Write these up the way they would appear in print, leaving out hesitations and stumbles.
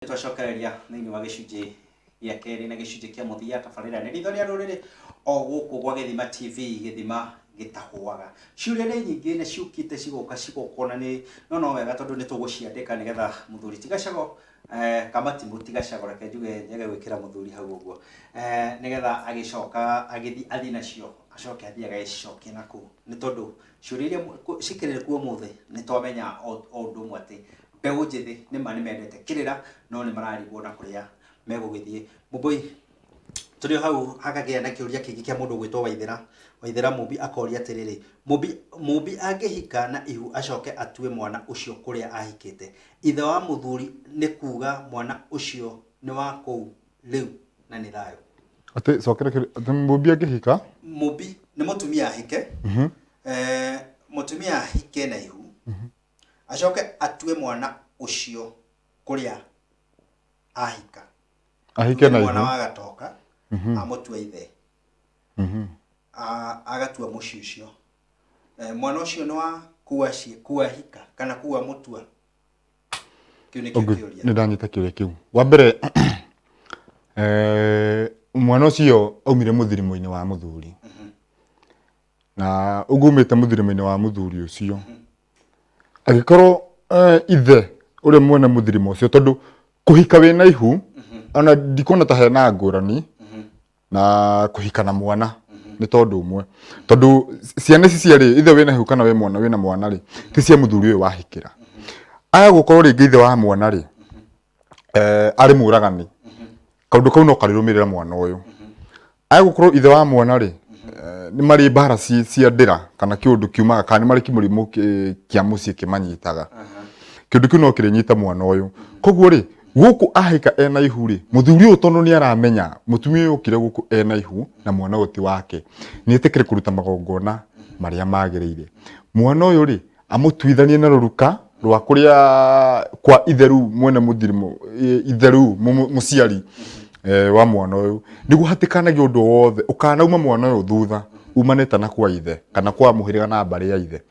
Twacokereria thiini wa gicunji gia keri na gicunji kia muthia tabarira ni ritho ria ruriri o guku gwa Githima TV Githima gitahwaga ciuria ni nyingi na ciukite cigoka cigokona ni no wega tondu ni tuguciandika nigetha muthuri tigacago kamati mutigacago reke njuge nyage gwikira muthuri hau uguo nigetha agicoka agithi athi nacio acoke athi agacicokia naku ni tondu ciuria iria cikirire kuo muthi ni twamenya o ndu mwe ati mbegu njithi ni mani mendete kirira no ni mararigwo na kuria megugithie Mumbui turi hau hakagia na kiuria kingi kia mundu gwitwo Waithera Mumbi akoria atiriri Mumbi angihika na ihu acoke atue mwana ucio kuria ahikite ithe wa muthuri ni kuga mwana ucio ni wa kou riu na ni thayo ati cokera ati Mumbi angihika Mumbi ni mutumia ahike mutumia ahike na ihu acoke atue mwana ucio kuria ahika ahike na mwana wa gatoka amutue ithe agatua muci ucio mwana ucio ni wa kuahika kana kuwa mutua kiu ni kiuria ni ndanyita kiuria kiu wa mbere mwana ucio aumire muthirimo-ini wa muthuri na ugumite muthirimo-ini wa muthuri ucio agikorwo ithe uri mwene muthirimo ucio tondu kuhika wina ihu ona ndikona ta hena ngurani na kuhika na mwana ni tondu umwe tondu ciana ici ciari ithe wina ihu kana wina mwana ri ti cia muthuri uyu wahikira aya gukorwo ringi ithe wa mwana ri ari muragani kaundu kau no karirumirira mwana uyu aya gukorwo ithe wa mwana ri ni mari mbara cia ndira kana kiundu kiumaga kana ni mari kimurimu kia mucii kimanyitaga kiundu kiu no kirinyita mwana uyu koguo ri guku ahika ena ihu ri muthuri uyu tondu ni aramenya mutumia uyu ukire guku ena ihu na mwana uti wake ni etikire kuruta magongona maria magirire mwana uyu ri amutuithanie na ruruka rwa kuria kwa itheru mwene muthirimo itheru muciari wa mwana uyu nigu hatikanagia undu wothe ukanauma mwana uyu thutha umanite na kwa ithe kana kwa muhiriga na mbari ya ithe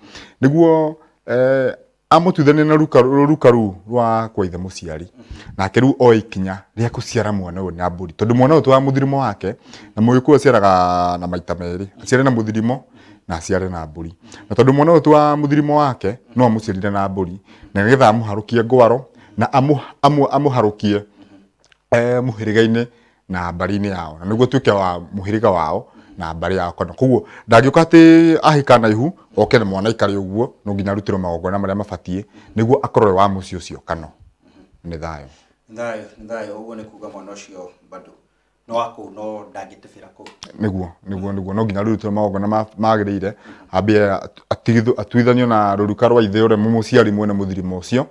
niguo amutuithanie na ruruka ru rwa kwa ithe muciari nake riu oikinya ria kuciara mwana uyu na mburi tondu mwana uyu twa muthirimo wake na mugiku aciaraga na maita meri aciare na muthirimo na aciare na mburi na tondu mwana uyu twa muthirimo wake no amuciarire na mburi na nigetha amuharukie ngwaro na amuharukie muhiriga-ini na mbari-ini yao na niguo tuike wa muhiriga wao na mbari yao kana koguo ndangioka ati ahika na ihu oke na mwana ikari uguo no nginya rutirwo magongona maria mabatie niguo akorwe wa muci ucio kano ni thayo uguo ni kuga mwana ucio bado no wako no ndangitibira ku niguo no nginya rutirwo magongona magirire ambe atuithanio na ruruka rwa ithe ure muciari mwene muthirimo ucio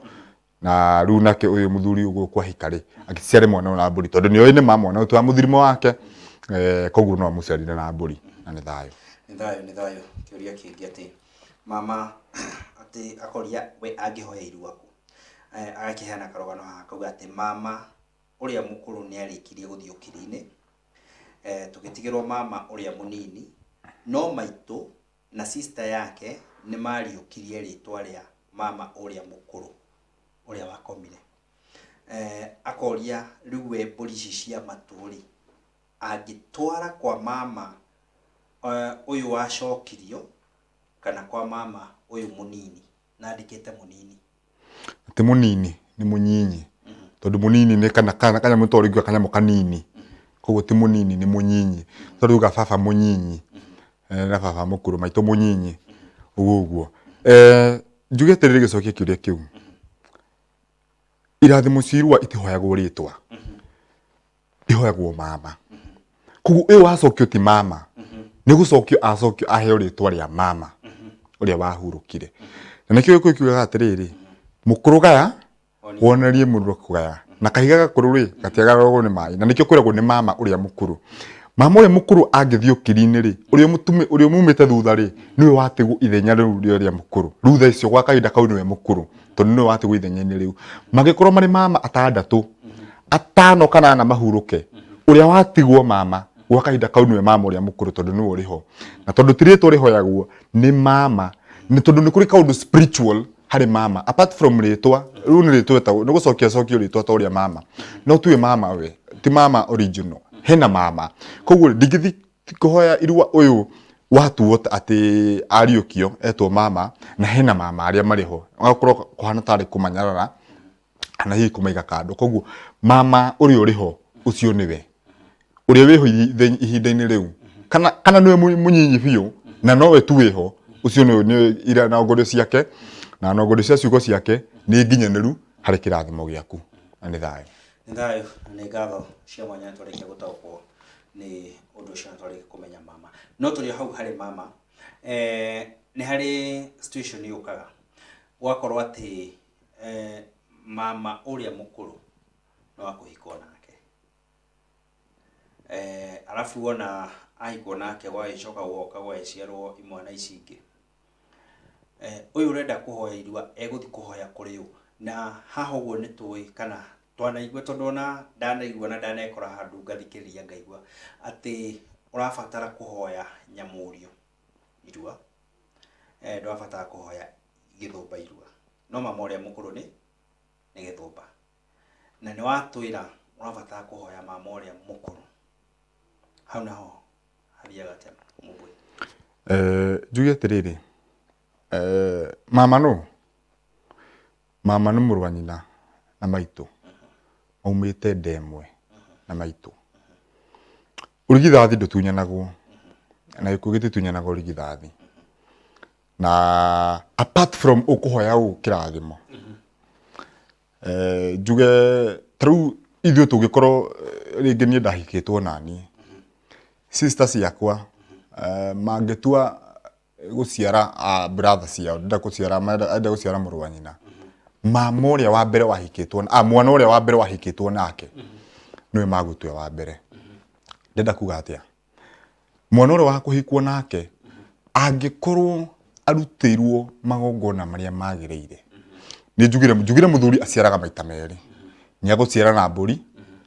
na riu nake uyu muthuri uguo kwa hikari agiciare mwana na mburi tondu ni oine mama mwana twa muthirimo wake koguo no amuciarire na mburi na ni thayo kiuria kingi ati mama ati akoria we angihoya iru aku agakiheana karogano akauga ati mama uria mukuru ni arikirie guthiukiri-ini tugitigirwo mama uria munini no maitu na sister yake ni mariukirie ritwa ria mama uria mukuru uria wakomire akoria riu we mburi cia maturi agitwara kwa mama uyu wacokirio kana kwa mama uyu munini na andikite munini ati munini ni munyinyi tondu munini ni kana mutorigwa kana mukanini koguo ti munini ni munyinyi tondu ga baba munyinyi na baba mukuru maito munyinyi uguo njuge atiriri gicokia kiuria kiu irathimo cirwa itihoyagwo ritwa ihoyagwo mama koguo uyu wacokio ti mama ni gucokio acokio aheo ritwa ria mama uria wahurukire na nikio kiuga atiriri mukuru gaya wonerie mundu kugaya na kahiga gakuru ri gatiagaragwo ni mai na nikio kwiragwo ni mama uria mukuru mama uria mukuru angithiukiri-ini ri uria mumite thutha ri niwe watigwo ithenya riu ria mukuru rutha icio gwa kahinda kau niwe mukuru tondu niwe watigwo ithenya-ini riu magikorwo mari mama atandatu atano kana na mahuruke uria watigwo mama gwa kahinda kau niwe mama uria mukuru tondu niwe uriho na tondu tiritwo rihoyagwo ni mama ni tondu ni kuri kaundu spiritual harĩ mama apart from rĩtwa rĩu nĩ rĩtwa ta nĩ gũcokia rĩtwa ta ũrĩa mama no tuwe mama we ti mama original hena mama koguo ndingĩthi kũhoya irua ũyũ watuo atĩ ariũkio etwo mama na hena mama arĩa marĩ ho agakorwo kũhana tarĩ kũmanyarara kana hihi kũmaiga kando koguo mama ũrĩa ũrĩ ho ũcio nĩwe ũrĩa wĩho ihinda-inĩ rĩu kana nĩwe mũnyinyi biũ na nowe tu wĩho ucio nĩ ira na ngorio ciake na ngorio cia ciugo ciake nĩ nginyanĩru harĩ kĩrathimo gĩaku na nĩ thayũ nĩ ngatho cia mwanya tũrĩkia gũtaũkwo nĩ ũndũ ũcio tũrĩkia kũmenya mama no tũrĩ hau harĩ mama nĩ harĩ situation yũkaga gwakorwo atĩ mama ũrĩa mũkũrũ no akũhikwo nake alafu wona ahikwo nake gwagĩcoka gwoka gwagĩciarwo imwana ici ingĩ ũyũ ũrenda kũhoya irua egũthi kũhoya kũrĩ ũ na haha ũguo nĩ tũĩ kana twanaigua tondũ ona ndanaigua na ndanekora handũ ngathikĩrĩria ngaigua atĩ ũrabatara kũhoya nyamũrio irua ndũrabatara kũhoya gĩthũmba irua no mama ũrĩa mũkũrũ nĩ gĩthũmba na nĩ watwĩra ũrabatara kũhoya mama ũrĩa mũkũrũ hau naho hathiaga atĩa Mũmbũi? Njuge atĩrĩrĩ mama nĩ mũrũ wa nyina na maitũ maumĩte ndemwe na maitũ ũrigithathi ndũtunyanagwo na gĩkuũ gĩtitunyanagwo ũrigithathi na apart from ũkũhoya ũ kĩrathimo njuge tarĩu ithuĩ tũngĩkorwo rĩngĩ niĩ ndahikĩtwo naniĩ sister ciakwa mangĩtua gũciara brother ciao enda gũciara mũrũ wa nyina mama ũrĩa wa mbere wahikĩtwo mwana ũrĩa wa mbere wahikĩtwo nake nĩwe magũtua wa mbere ndenda kuga atĩa mwana ũrĩa wa kũhikwo nake angĩkorwo arutĩirwo magongona marĩa magĩrĩire nĩ njugire mũthuri aciaraga maita merĩ nĩ agũciara na mbũri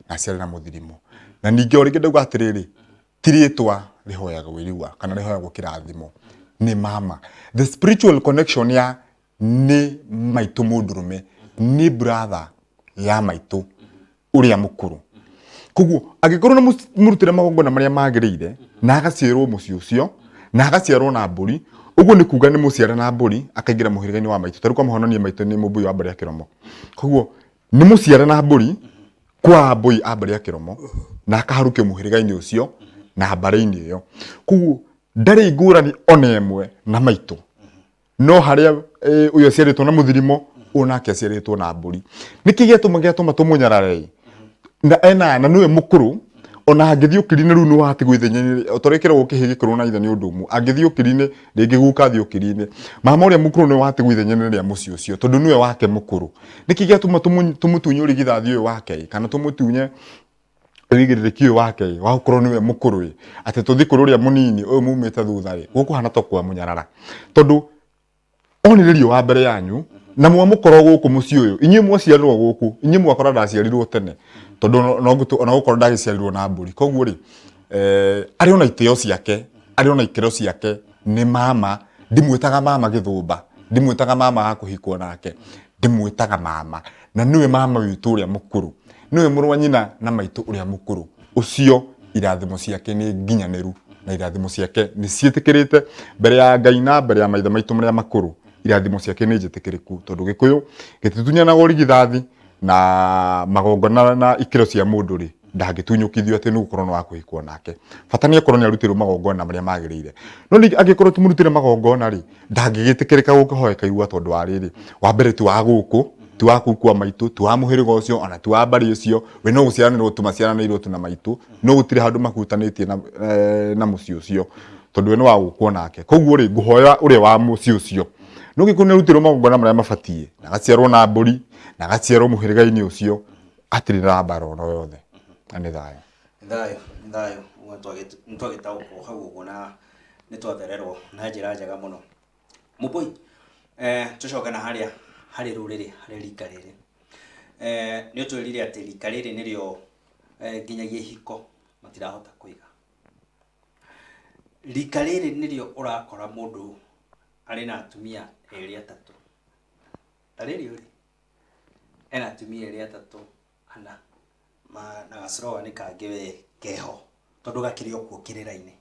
na aciare na mũthirimo na ningĩ o rĩngĩ ndauga atĩrĩrĩ ti rĩtwa rĩhoyagwo irua kana rĩhoyagwo kĩrathimo nĩ mama the spiritual connection ya nĩ maitũ mũndũrũme nĩ brother ya maitũ ũrĩa mũkũrũ koguo angĩkorwo nĩ mũrutĩre magongona marĩa magĩrĩire na agaciarwo mũciĩ ũcio na agaciarwo na mbũri ũguo nĩ kuga nĩ mũciare na mbũri akaingĩra mũhĩrĩga-inĩ wa maitũ tarĩu kwa mũhano niĩ maitũ nĩ Mũmbũi wa Mbari ya Kĩromo koguo nĩ mũciare na mbũri kwa Mbũi a Mbari ya Kĩromo na akaharũkio mũhĩrĩga-inĩ ũcio na mbara-inĩ ĩyo koguo ndarĩ ngũrani ona ĩmwe na maitũ no harĩa ũyũ aciarĩtwo na mũthirimo ũyũ nake aciarĩtwo na mbũri nĩkĩ gĩatũma tũmũnyarare na nĩwe mũkũrũ ona angĩthiĩ ũkiri-inĩ rĩu nĩ wahati gwĩthenya ũtarekĩrwo ũkĩhĩ gĩkũrũ na ithe nĩ ũndũ ũmwe angĩthiĩ ũkiri-inĩ rĩngĩ guka thiĩ ũkiri-inĩ mama ũrĩa mũkũrũ nĩ wahati gwĩthenya rĩa mũciĩ ũcio tondũ nĩwe wake mũkũrũ nĩkĩ gĩatũma tũmũtunye ũrigithathi ũyũ wake kana tũmũtunye wĩigĩrĩrĩki ũyũ wake wa gũkorwo nĩwe mũkũrũ atĩ tũthi kũrĩ ũrĩa mũnini ũyũ mumĩte thutha gũkũ hana to kwa mũnyarara tondũ onĩrĩrio wa mbere yanyu na mwamũkorwo gũkũ mũciĩ ũyũ inyuĩ mwaciarirwo gũkũ inyuĩ mwakora ndaciarirwo tene tondũ ona gũkorwo ndagĩciarirwo na mbũri koguo rĩ arĩ ona itĩo ciake arĩ ona ikĩro ciake nĩ mama ndimwĩtaga mama gĩthũmba ndimwĩtaga mama wa kũhikwo nake ndimwĩtaga mama na nĩwe mama witũ ũrĩa mũkũrũ nĩwe mũrũ wa nyina na maitũ ũrĩa mũkũrũ ũcio irathimo ciake nĩ nginyanĩru na irathimo ciake nĩ ciĩtĩkĩrĩte mbere ya Ngai na mbere ya maithe maitũ marĩa makũrũ irathimo ciake nĩ njĩtĩkĩrĩku tondũ Gĩkũyũ gĩtitunyanaga ũrigithathi na magongona na ikĩro cia mũndũ rĩ ndangĩtunyũkithio atĩ nĩ gũkorwo nĩ wa kũhikwo nake bata nĩ akorwo nĩ arutirwo magongona marĩa magĩrĩire no ningĩ angĩkorwo ti mũrutĩre magongona rĩ ndangĩgĩtĩkĩrĩka gũkĩhoeka irua tondũ wa rĩrĩ wa mbere ti wa gũkũ ti wa kũu kwa maitũ ti wa mũhĩrĩga ũcio ona ti wa mbari ũcio we no gũciaranĩrwo tu maciaranĩirwo tu na maitũ no gũtirĩ handũ makutanĩtie na mũciĩ ũcio tondũ we nĩ wa gũkwo nake koguo rĩ ngũhoya ũrĩa wa mũciĩ ũcio no gĩkũyũ nĩ arutirwo magongona marĩa mabatiĩ na agaciarwo na mbũri na agaciarwo mũhĩrĩga-inĩ ũcio atirĩ na mbara ona yothe na nĩ thayũ nĩ twagĩtaũkwo hau ũguo na nĩ twathererwo na njĩra njega mũno Mũmbũi tũcoke na harĩ rũrĩrĩ harĩ rika rĩrĩ nĩ ũtwĩrire atĩ rika rĩrĩ nĩrĩo nginyagia ihiko matirahota kũiga rika rĩrĩ nĩrĩo ũrakora mũndũ arĩ na atumia erĩ atatũ Tarĩri ũrĩ ena atumia erĩ atatũ ana na gacoroga nĩ kangĩ we keho tondũ gakĩrĩ okuo kĩrĩra-inĩ.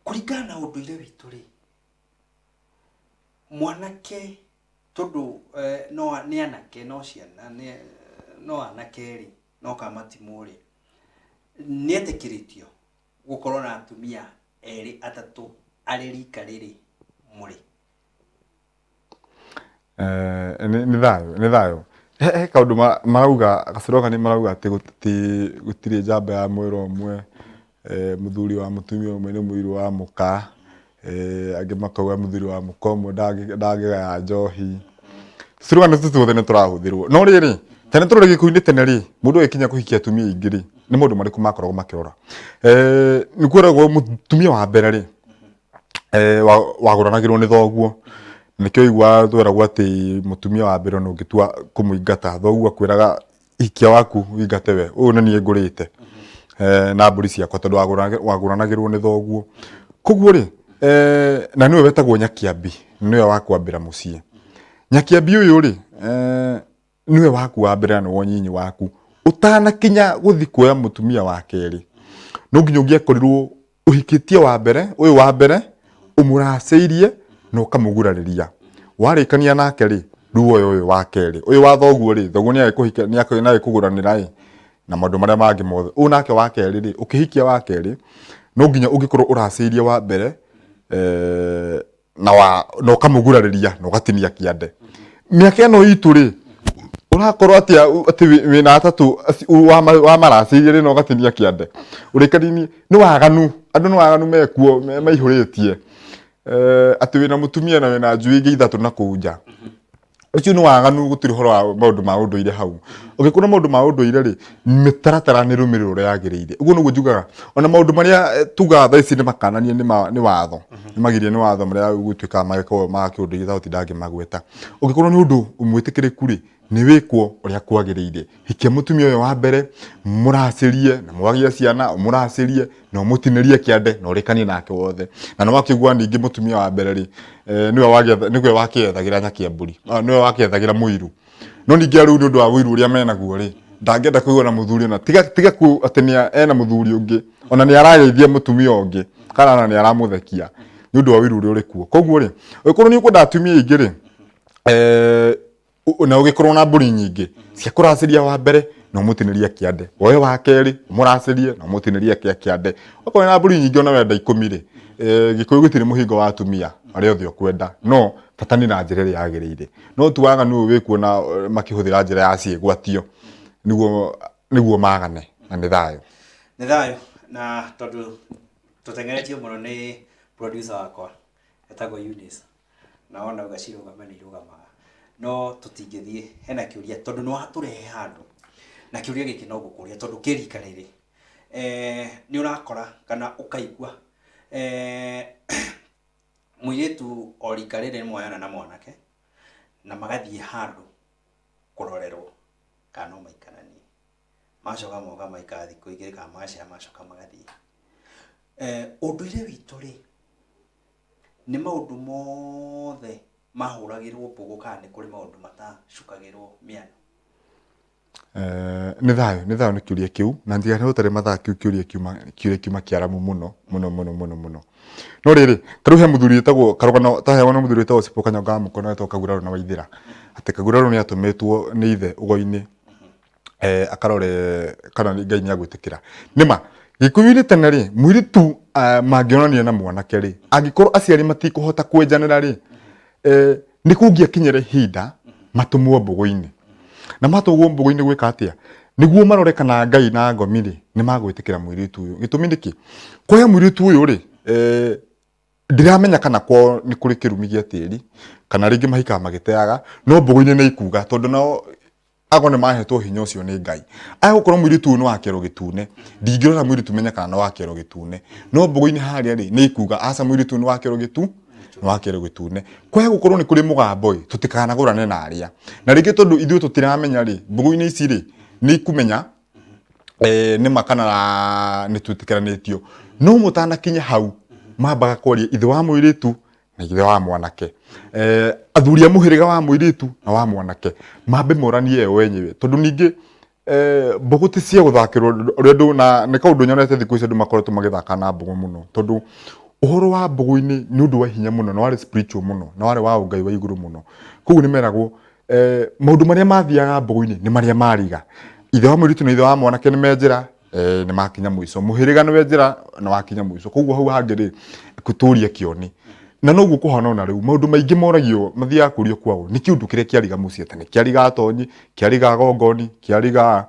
Kũringana na ũndũire witũ rĩ, mwanake tondũ no nĩ anake no ciana no anake rĩ no kamatimũ rĩ nĩ etĩkĩrĩtio gũkorwo na atumia erĩ atatũ arĩ rika rĩrĩ mũrĩ. Nĩ thayũ he kaũndũ marauga gacoroga nĩ marauga atĩ gũtirĩ njamba ya mwĩra ũmwe, mũthuri wa mũtumia ũmwe nĩ mũiru wa mũka, angĩ makauga mũthuri wa mũka ũmwe ndangĩgaya njohi. Slogan ici ciothe nĩ tũrahũthĩrwo no rĩrĩ tene tũrĩ gĩkũyũ-inĩ tene rĩ mũndũ agĩkinya kũhikia atumia aingĩ rĩ nĩ maũndũ marĩkũ makoragwo makĩrora. Nĩ kwĩragwo mũtumia wa mbere rĩ wagũranagĩrwo nĩ thoguo, nĩkĩo ũiguaga tweragwo atĩ mũtumia wa mbere ũngĩtua kũmũingata thoguo akwĩraga ikia waku wĩingate we, ũyũ nĩ niĩ ngũrĩte na mbũri ciakwa tondũ wagũranagĩrwo nĩ thoguo. Koguo rĩ na nĩwe wetagwo Nyakiambi, nĩwe wa kwambĩra mũciĩ. Nyakiambi ũyũ rĩ nĩwe waku wa mbere na nĩwe nyinyi waku ũtanakinya gũthi kuoya mũtumia wa kerĩ no nginya ũngĩakorirwo ũhikĩtie wa mbere, ũyũ wa mbere ũmũracĩirie na ũkamũgurarĩria. Warĩkania nake rĩ rĩu ũyũ wa kerĩ, ũyũ wa thoguo rĩ thoguo nĩ agĩkũgũranĩra rĩ na maũndũ marĩa mangĩ mothe. Ũyũ nake wa kerĩ rĩ ũkĩhikia wa kerĩ no nginya ũngĩkorwo ũracĩirie wa mbere na ũkamũgurarĩria na ũgatinia kĩande. Mĩaka ĩno itũ rĩ ũrakorwo atĩ wĩna atatũ wamaracĩirie rĩ na ũgatinia kĩande ũrĩkani nĩ waganu, andũ nĩ waganu mekuo maihũrĩtie atĩ wĩna mũtumia na wĩna njui ingĩ ithatũ na kũu nja. Ũcio nĩ waganu, gũtirĩ ũhoro wa maũndũ ma ũndũire hau. Ũngĩkorwo maũndũ ma ũndũire rĩ mĩtaratara nĩ rũmĩrĩrwo ũrĩa yagĩrĩire. Ũguo nĩguo njugaga ona maũndũ marĩa tugaga thaa ici nĩ makananie nĩ watho, nĩ magirie nĩ watho marĩa gũtuĩkaga magĩkorwo ma kĩũndũire ta gũtinda ngĩmagweta. Ũngĩkorwo nĩ ũndũ mwĩtĩkĩrĩku rĩ nĩ wĩkwo ũrĩa kwagĩrĩire. Hikia mũtumia ũyũ wa mbere mũracĩrie na mwagĩe ciana mũracĩrie na ũmũtinĩrie kĩande na ũrĩkanie nake wothe. Na nĩ wakĩigua ningĩ mũtumia wa mbere rĩ nĩwe wakĩethagĩra Nyakiambũri, nĩwe wakĩethagĩra mũiru. No ningĩ rĩu nĩ ũndũ wa ũiru ũrĩa menaguo rĩ ndangĩenda kũigua na mũthuri na tiga atĩ ena mũthuri ũngĩ ona nĩ arageithia mũtumia ũngĩ kana ona nĩ aramũthekia nĩ ũndũ wa ũiru ũrĩa ũrĩ kuo. Koguo rĩ ũngĩkorwo nĩ ũkwenda atumia aingĩ rĩ na ũgĩkorwo na mbũri nyingĩ cia kũracĩria wa mbere na ũmũtinĩrie kĩande, woe wa kerĩ ũmũracĩrie na ũmũtinĩrie kĩande. Okorwo na mbũri nyingĩ ona wenda 10 rĩ Gĩkũyũ gũtirĩ mũhingo wa atumia arĩa othe ũkwenda no bata nĩ na njĩra ĩrĩa yagĩrĩire. No tu waganu ũyũ wĩkuo na makĩhũthĩra njĩra ya ciĩgwatio nĩguo magane na nĩ thayũ. Nĩ thayũ na tondũ tũtengeretio mũno nĩ producer wakwa etagwo Eunice na ona ũgacirũgama nĩ irũgamaga no tũtingĩthiĩ hena kĩũria tondũ nĩ watũrehe handũ na kĩũria gĩkĩ no gũkũria tondũ kĩrika rĩrĩ nĩ ũrakora kana ũkaigua mũirĩtu o rika rĩrĩ mwoyana na mwanake na magathiĩ handũ kũrorerwo kana no maikaranie macoka moka maikara thikũ igĩrĩ kana magacira macoka magathiĩ. Ũndũire witũ rĩ nĩ maũndũ mothe mahũragĩrwo mbũgũ kana nĩ kũrĩ maũndũ matacukagĩrwo mĩano? Nĩ thayũ nĩ kĩũria kĩu na ndiga nĩ gũtarĩ mathaa kĩũria kiuma kĩaramu mũno. No rĩrĩ tarĩu he mũthuri wĩtagwo Karũgano taheo na mũthuri wĩtagwo Cipo Kanyonga wa Mũkono wetagwo Kaguraro na Waithĩra. Atĩ Kaguraro nĩ atũmĩtwo nĩ ithe ũgo-inĩ akarore kana Ngai nĩ agwĩtĩkĩra. Nĩma Gĩkũyũ-inĩ tene rĩ mũirĩtu mangĩonania na mwanake rĩ angĩkorwo aciari matikũhota kwenjanĩra rĩ nĩ kũngĩakinyĩra ihinda matũmwo mbũgũ-inĩ. Na matũgwo mbũgũ-inĩ gwĩka atĩa nĩguo marore kana Ngai na ngomi rĩ nĩ magwĩtĩkĩra mũirĩtu ũyũ. Gĩtũmi nĩkĩ kwa mũirĩtu ũyũ rĩ ndiramenya kana kwao nĩ kũrĩ kĩrumi gĩa tĩri kana rĩngĩ mahikaga magĩteaga no mbũgũ-inĩ nĩ ikuga tondũ nao ago nĩ mahetwo hinya ũcio nĩ Ngai. Agũkorwo mũirĩtu ũyũ nĩ wa kĩero gĩtune ndingĩrora mũirĩtu menya kana nĩ wa kĩero gĩtune no mbũgũ-inĩ harĩa rĩ nĩ ikuga aca mũirĩtu nĩ wa kĩero gĩtune. Kwa gũkorwo nĩ kũrĩ mũgambo tũtikanagũrane na arĩa na rĩngĩ tondũ ithuĩ tũtiramenya rĩ mbũgũ-inĩ ici rĩ nĩ ikumenya nĩ makana nĩ twĩtĩkĩranĩtio no mũtanakinya hau mambaga kwaria ithe wa mũirĩtu na ithe wa mwanake athuri a muhiriga wa muiritu na wa mwanake mambe moranie yo wenyewe tondu ningi mbugu ti cia guthakirwo rendu na ni kaundu nyonete thiku ici andu makoretwo magithaka na mbugu muno tondu uhoro wa mbugu-ini ni undu wa hinya muno na wari spiritual muno na wari wa ungai wa iguru muno koguo ni meragwo maundu maria mathiaga mbugu-ini ni maria mariga ithe wa muiritu na ithe wa mwanake ni menjira ni makinya mwiso muhiriga ni wenjira na wakinya mwiso koguo hau hangiri kuturia kioni na noguo kuhana na riu maundu maingi moragio mathia kurio kwao ni kiundu kiria kiariga mucie tene kiariga tonyi kiariga gongoni kiariga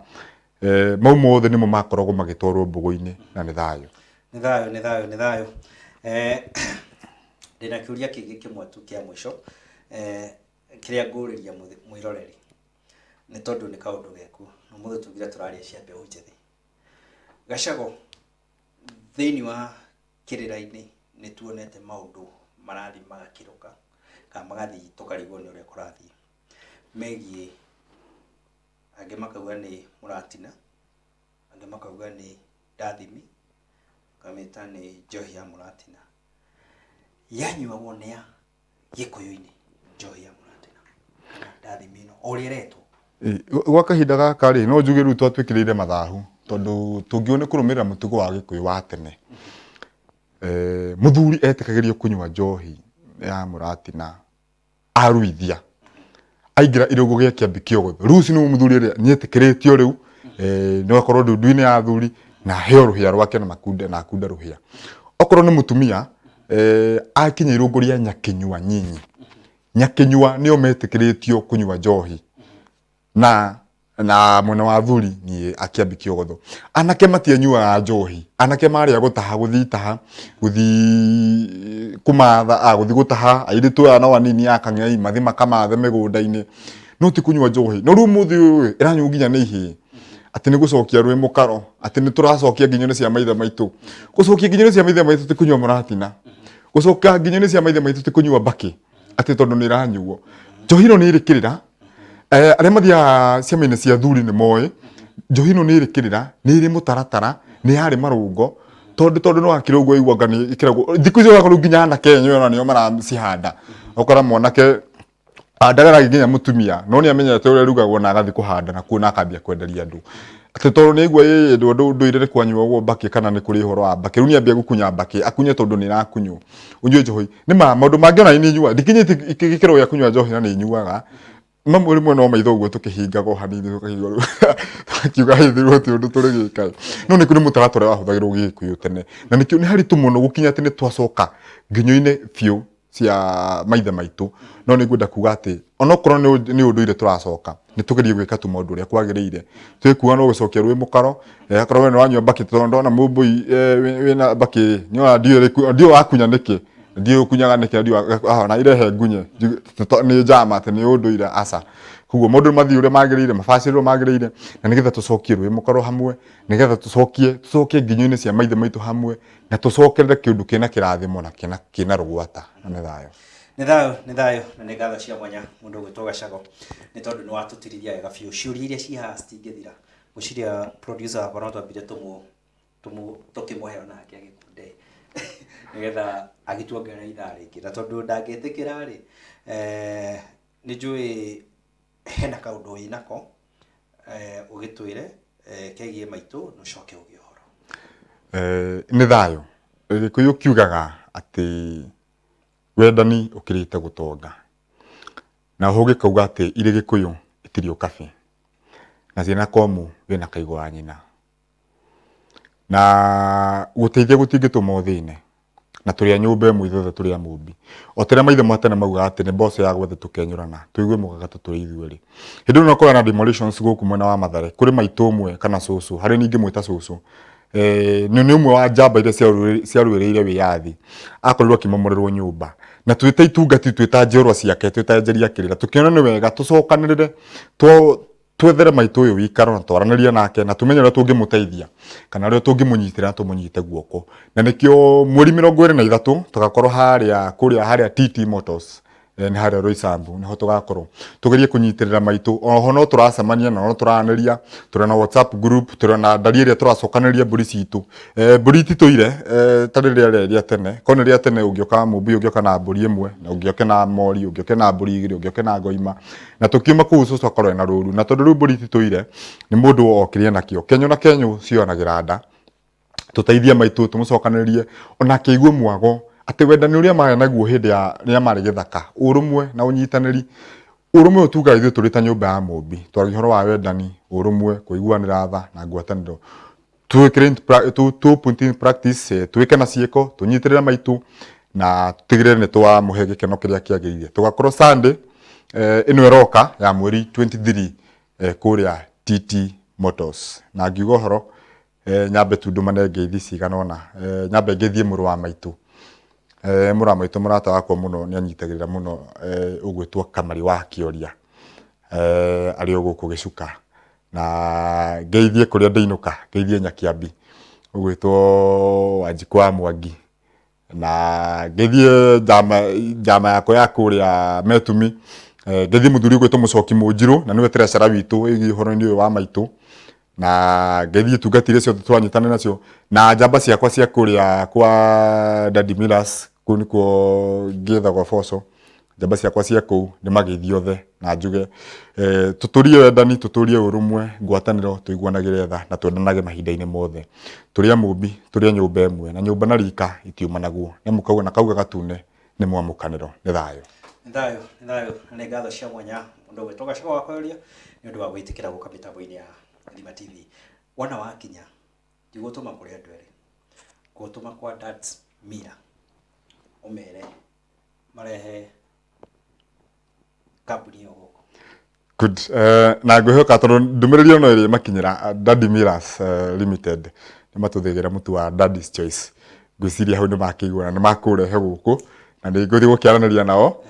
mau mothe nimo makoragwo magitwarwo mbugu-ini na ni thayo ndina kiuria kingi kimwe tu kia mwisho kiria nguriria mwiroreri ni tondu ni kaundu geku no muthe tugira turaria cia mbeu njethi Gacago thiini wa kirira-ini ni tuonete maundu marathi magakiruka kana magathi tukarigwo ni uria kurathi megie angi makauga ni muratina angi makauga ni ndathimi kameta ni njohi ya muratina yanyuagwo ni ya gikuyu-ini njohi ya muratina ndathimi no oriretwo gwa kahinda gaka ri no njuge riu twatwikirire mathahu tondu tungione kurumirira mutugo wa gikuyu wa tene muthuri etikagirio kunywa njohi ya muratina aruithia aingira irugo gia kiambi kiogothe ruci ni muthuri ria nietikiritio riu no akorwo ndundu-ini ya athuri na heo ruhia rwake na makunda na akunda ruhia okorwo ni mutumia akinya irugo ria nyakinyua nyinyi nyakinyua nio metikiritio kunywa njohi na mwena wa athuri ni akiambi kiogotho anake matianyua njohi anake maria gutaha guthitaha guthi kumatha guthi gutaha airitu ana wanini akang'ei mathi makamathe migunda-ini no ti kunywa njohi no ru muthi uyu iranyu nginya ni ihi ati ni gucokia rwi mukaro ati ni turacokia nginyoni cia maithe maitu gucokia nginyoni cia maithe maitu ti kunywa muratina gucokia nginyoni cia maithe maitu ti kunywa baki ati tondu ni iranyuo njohi no ni irikirira aria mathia ciama-ini cia athuri ni moe njohi ino ni irikirira ni iri mutaratara ni hari marungo tondu no akirugwo igwanga ni ikiragwo thiku icio gakorwo nginya anake enyewe ona nio maracihanda okora mwanake ndagara nginya mutumia no ni amenyete uria rugagwo na agathi kuhanda na kuona akambia kwenderia andu ati tondu ni igwa ndu ire kwanyuagwo baki kana ni kuri horo wa baki runia ambia gukunya baki akunye tondu ni rakunyu unywe njohi ni maundu mangi ona ni nyua ndikinyite gikiro ya kunywa njohi na ni nyuaga mamwe rimwe no maitho guo tukihingago hanini tukahingo kiuga hithiruo ti undu turigika no ni kuri mutaratora wahuthagirwo gikuyu tene na nikio ni haritu muno gukinya tene twacoka nginyo-ine fiu cia maithe maitu no ni ngwenda kuga ati onokorwo ni undu ire turacoka ni tugerie gwika tu maundu uria kwagirire twikuga no gucokia rwi mukaro akorwo ni wanywa baki tondu na mumbui wina baki ni ndio wakunya niki ndio kunyaga niki ndio na irehe ngunye ni jama ati ni undu ire asa kuguo maundu mathi uria magirire mabacirwo magirire na nigetha tucokie rwi mukaro hamwe nigetha tucokie nginyo-ini cia maithe maitu hamwe na tucokerere kiundu kina kirathimo na kina rugwata na thayo ni thayo na ni ngatho cia mwanya mundu gwitwo Gacago ni tondu ni watutirithia wega biu ciuria iria ci haha citingithira guciria producer wakwa no twambire tukimuhe ona hake agikunde nigetha agituongerera ithaa ringi na tondu ndangitikira ri ni njui hena kaundu winako ugitwire kegie maitu no coke ugie horo ni thayo gikuyu kiugaga ati wendani ukirite gutonga na hoge kauga ati ire gikuyu itirio kafe na ciana komu wina kaigwa nyina na guteithia gutingituma uthine na turia nyumba imwe ithuothe turia mumbi o tene maithe matene mauga ati ni mboco ya gwethe tukenyurana tuigue mugagatu turi ithueri hindi no kora na demolitions guku mwena wa Mathare kuri maitu mwe kana cucu hari ningi mwita cucu ni umwe wa njamba iria ciaruireire wiyathi akorirwo akimomorerwo nyumba na twita itungati twita njorwa ciake twita njeria kirira tukiona ni wega tucokanirire twethere maitu uyu wikaro na twaraniria nake na tumenye uria tungimuteithia kana uria tungimunyitira tumunyite guoko na nikio mweri 23 tugakorwo haria TT Motors nĩ harĩa Roysambu niho tugakorwo tugerie kunyitirira maitu oho no turacemania na no turaneria turi na WhatsApp group turi na ndari iria turacokanĩria mburi citu mburi titoire tarĩ rĩrĩa tene kone rĩa tene ũngĩoka Mũmbi ũngĩoka na mburi ĩmwe na ũngĩoka na mori ũngĩoka na mburi igĩrĩ ũngĩoka na ngoima na tukiuma kũu cucu akorwo na rũru na tondũ rĩu mburi titoire nĩ mũndũ okire nakĩo Kenyo na Kenyo cionagĩra nda tuteithie maitu tumucokanĩrie ona kĩigue mwago ati wendani uria mare naguo hindi ya ria mare githaka urumwe na unyitaniri urumwe utuga ithu turi ta nyumba ya Mũmbi twari horo wa wendani urumwe kuiguanira tha na ngwataniro tu put in practice tuike na cieko tunyitirira maitu na tutigirire ni twa muhe gikeno kiria kiagirire tugakorwo Sunday ino eroka ya mweri 23 kuria TT Motors na ngiugo horo nyambe tundumane ngeithi ciganona nyambe ngethie muru wa maitu mura maitu murata wakwa muno ni anyitagirira muno ugwitwo Kamari wa Kioria ari oguku gicuka na ngeithie kuria ndeinuka ngeithie Nyakiambi ugwitwo Wanjikwa Mwangi na ngeithie jama yako ya kuria Metumi ngeithie muthuri ugwitwo Mucoki Munjiru na niwe treasurer witu igi horo-ini wa maitu na ngeithie tungatire cio twanyitana nacio na njamba ciakwa cia kuria kwa Daddy Milas kuniko ngetha kwa Foso njamba ciakwa cia kuu ni mageithio the na njuge tuturie wendani tuturie urumwe ngwataniro tuiguanagire tha na twendanage mahinda-ini mothe turia Mũmbi turia nyumba ĩmwe na nyumba na rika itiuma naguo ni mukauga na kauga gatune ni mwamukaniro ni thayo nĩ ngatho cia mwanya mũndũ wĩtwo Gacago wakwaria nĩ ũndũ wa gwĩtĩkĩra gũka mĩtambo-inĩ ya Thima TV wona wakinya tigũtũma kũrĩ andũ erĩ gũtũma kwa Dads Mira umere marehe kambuni yo gũkũ good na ngũhoka tondũ ndũmĩrĩri ono ĩrĩ makinyĩra Daddy Miras Limited nĩ matũthĩgĩra mũtu wa Daddy's Choice ngwĩciria hau nĩ makĩiguana nĩ makũrehe gũkũ na nĩ ngũthiĩ gũkĩaranĩria nao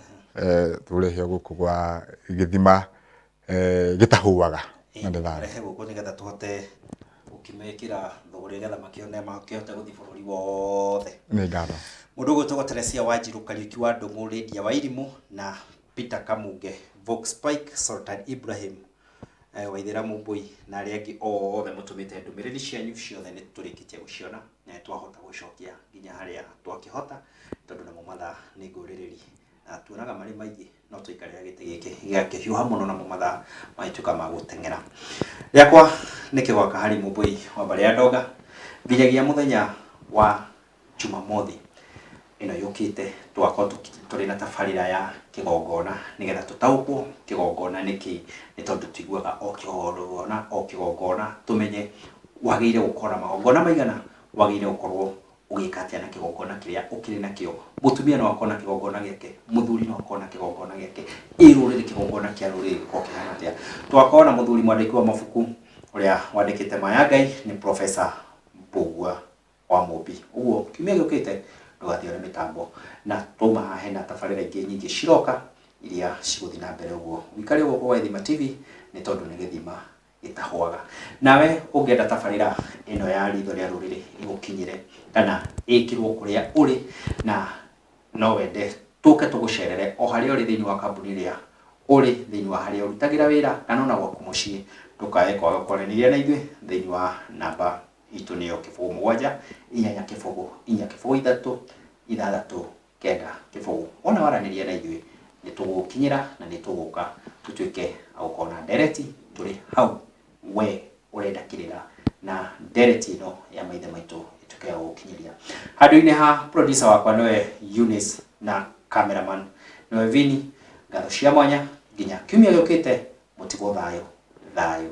tũrehe gũkũ gwa gĩthima gĩtahũaga na nĩ thayo rehe gũkũ nĩgetha tũhote gũkĩmekĩra thũgũrĩ getha makĩhote gũthiĩ bũrũri wothe nĩ ngatho mũndũ ũgwĩtwo Teresia Wanjiru Kariuki wa Ndũng'ũ Lydia wa Irimũ na Peter Kamunge Vox Pike Sultan Ibrahim Waithĩramu Mbui na arĩa angĩ othe mũtũmĩte ndũmĩrĩri cianyu ciothe nĩ tũrĩkĩtie gũciona na twahota gũcokia nginya harĩa twakĩhota tondũ namo mathaa nĩ ngũrĩrĩri na tuonaga marĩ maingĩ no tũikarĩra gĩtĩ gĩkĩ gĩakĩhiũha mũno namo mathaa magĩtuĩka ma gũteng'era rĩakwa nĩ kĩgwaka Harĩ Mũmbui wa Mbarĩ ya Ndonga nginyagia mũthenya wa Jumamothi ino yũkĩte twakorwo tũrĩ na tabarĩra ya kĩgongona nĩgetha tũtaũkwo kĩgongona nĩkĩ nĩ tondũ tuiguaga o kĩgongona tũmenye wagĩrĩire gũkorwo na magongona maigana wagĩrĩire gũkorwo ũgĩka atĩa na kĩgongona kĩrĩa ũkĩrĩ nakĩo mũtumia no akorwo na kĩgongona gĩake mũthuri no akorwo na kĩgongona gĩake rũrĩrĩ kĩgongona kĩa rũrĩrĩ gĩkorwo kĩhana atĩa twakorwo na mũthuri mwandĩki wa mabuku ũrĩa wandĩkĩte Maya Ngai nĩ Professor Mbũgua wa Mũmbi ũguo kiumia gĩũkĩte ndũgathiĩ na mĩtambo na twauma haha hena tabarĩra ingĩ nyingĩ ciroka iria cigũthiĩ na mbere ũguo wikare gũkũ gwa Thima TV nĩ tondũ nĩ gĩthima gĩtahũaga nawe ũngĩenda tabarĩra ĩno ya Ritho rĩa Rũrĩrĩ ĩgũkinyĩre kana ĩkĩrwo kũrĩa ũrĩ na no wende tũke tũgũcerere o harĩa ũrĩ thĩinĩ wa kambuni ĩrĩa ũrĩ thĩinĩ wa harĩa ũrutagĩra wĩra kana ona gwaku mũciĩ ndũkae kwaga kwaranĩria na ithuĩ thĩinĩ wa namba itũ nĩyo 07144336 ona waranĩria na ithuĩ nĩ tũgũkinyĩra na nĩ tũgũka tũtuĩke agũkorwo na ndereti tũrĩ hau we ũrendakĩrĩra na ndereti ĩno ya maithe maitũ ĩtuĩke ya gũkinyĩria handũ-inĩ ha producer wakwa nowe Eunice na cameraman nowe Vini ngatho cia mwanya nginya kiumia gĩũkĩte mũtigwo thayũ